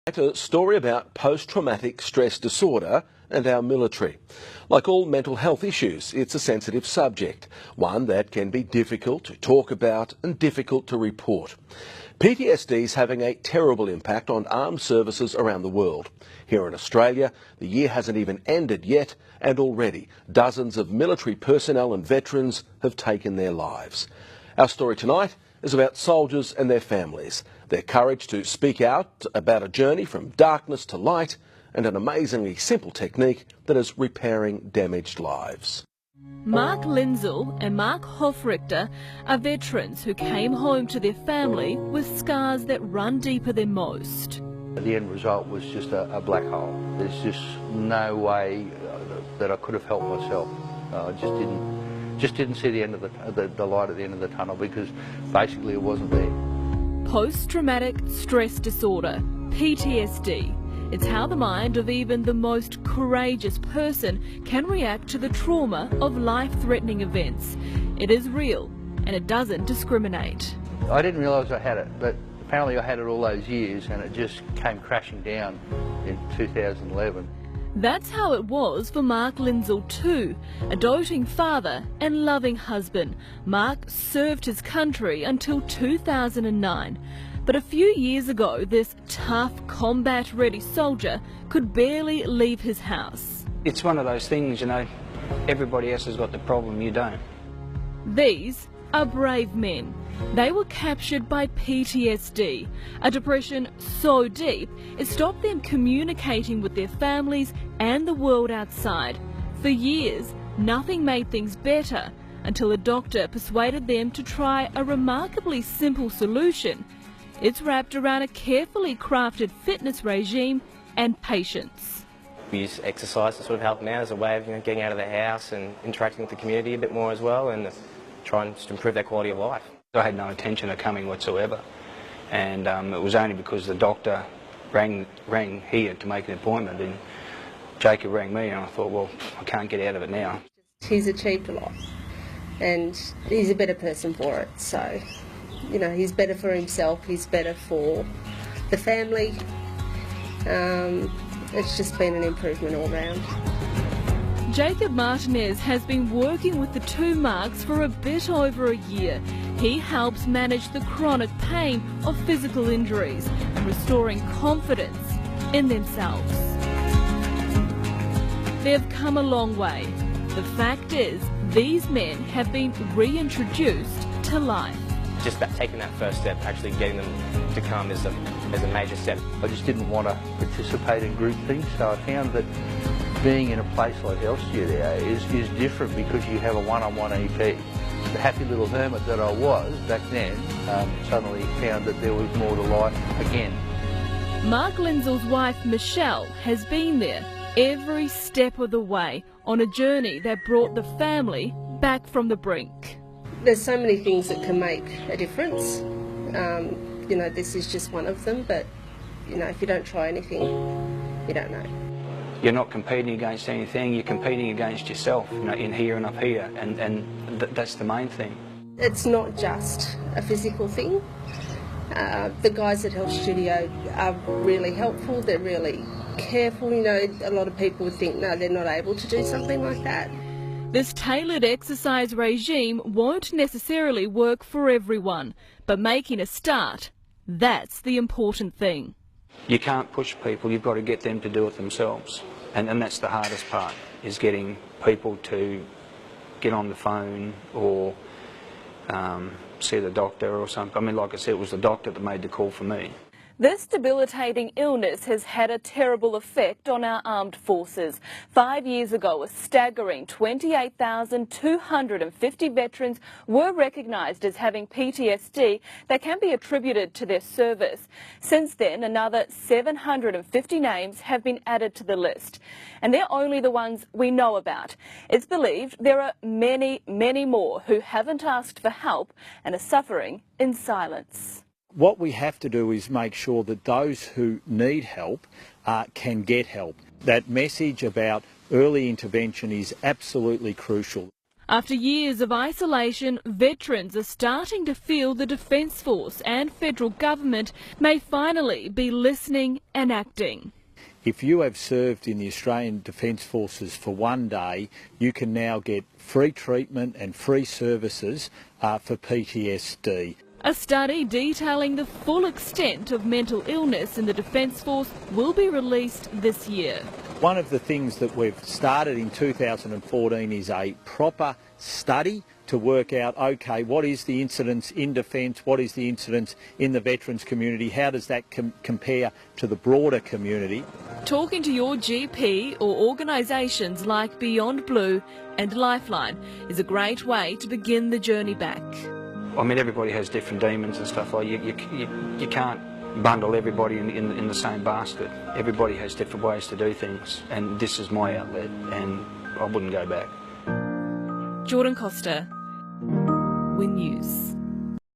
A story about post-traumatic stress disorder and our military. Like all mental health issues, it's a sensitive subject, one that can be difficult to talk about and difficult to report. PTSD is having a terrible impact on armed services around the world. Here in Australia, the year hasn't even ended yet, and already dozens of military personnel and veterans have taken their lives. Our story tonight is about soldiers and their families, their courage to speak out about a journey from darkness to light, and an amazingly simple technique that is repairing damaged lives. Mark Linzel and Mark Hofrichter are veterans who came home to their family with scars that run deeper than most. The end result was just a black hole. There's just no way that I could have helped myself. I just didn't see the end of the light at the end of the tunnel, because basically it wasn't there. Post-traumatic stress disorder, PTSD. It's how the mind of even the most courageous person can react to the trauma of life-threatening events. It is real, and it doesn't discriminate. I didn't realise I had it, but apparently I had it all those years, and it just came crashing down in 2011. That's how it was for Mark Linzel too. A doting father and loving husband, Mark served his country until 2009. But a few years ago, this tough, combat-ready soldier could barely leave his house. It's one of those things, you know, everybody else has got the problem, you don't. These are brave men. They were captured by PTSD, a depression so deep it stopped them communicating with their families and the world outside. For years, nothing made things better until a doctor persuaded them to try a remarkably simple solution. It's wrapped around a carefully crafted fitness regime and patience. We use exercise to sort of help them out as a way of getting out of the house and interacting with the community a bit more as well, and trying to improve their quality of life. I had no intention of coming whatsoever, and it was only because the doctor rang here to make an appointment, and Jacob rang me, and I thought, well, I can't get out of it now. He's achieved a lot, and he's a better person for it, so, you know, he's better for himself, he's better for the family. It's just been an improvement all round. Jacob Martinez has been working with the two Marks for a bit over a year. He helps manage the chronic pain of physical injuries and restoring confidence in themselves. They've come a long way. The fact is, these men have been reintroduced to life. Just taking that first step, actually getting them to come is a major step. I just didn't want to participate in group things, so I found that being in a place like Health Studio is different, because you have a one-on-one EP. The happy little hermit that I was back then suddenly found that there was more to life again. Mark Linzel's wife Michelle has been there every step of the way on a journey that brought the family back from the brink. There's so many things that can make a difference. You know, this is just one of them, but, you know, if you don't try anything, you don't know. You're not competing against anything, you're competing against yourself, you know, in here and up here, and that's the main thing. It's not just a physical thing. The guys at Health Studio are really helpful, they're really careful. You know, a lot of people would think, no, they're not able to do something like that. This tailored exercise regime won't necessarily work for everyone, but making a start, that's the important thing. You can't push people, you've got to get them to do it themselves. And that's the hardest part, is getting people to get on the phone or see the doctor or something. I mean, like I said, it was the doctor that made the call for me. This debilitating illness has had a terrible effect on our armed forces. 5 years ago, a staggering 28,250 veterans were recognised as having PTSD that can be attributed to their service. Since then, another 750 names have been added to the list, and they're only the ones we know about. It's believed there are many, many more who haven't asked for help and are suffering in silence. What we have to do is make sure that those who need help can get help. That message about early intervention is absolutely crucial. After years of isolation, veterans are starting to feel the Defence Force and federal government may finally be listening and acting. If you have served in the Australian Defence Forces for one day, you can now get free treatment and free services for PTSD. A study detailing the full extent of mental illness in the Defence Force will be released this year. One of the things that we've started in 2014 is a proper study to work out, OK, what is the incidence in Defence, what is the incidence in the veterans community, how does that compare to the broader community? Talking to your GP or organisations like Beyond Blue and Lifeline is a great way to begin the journey back. I mean, everybody has different demons and stuff like you can't bundle everybody in the same basket. Everybody has different ways to do things, and this is my outlet, and I wouldn't go back. Jordan Costa, Win News.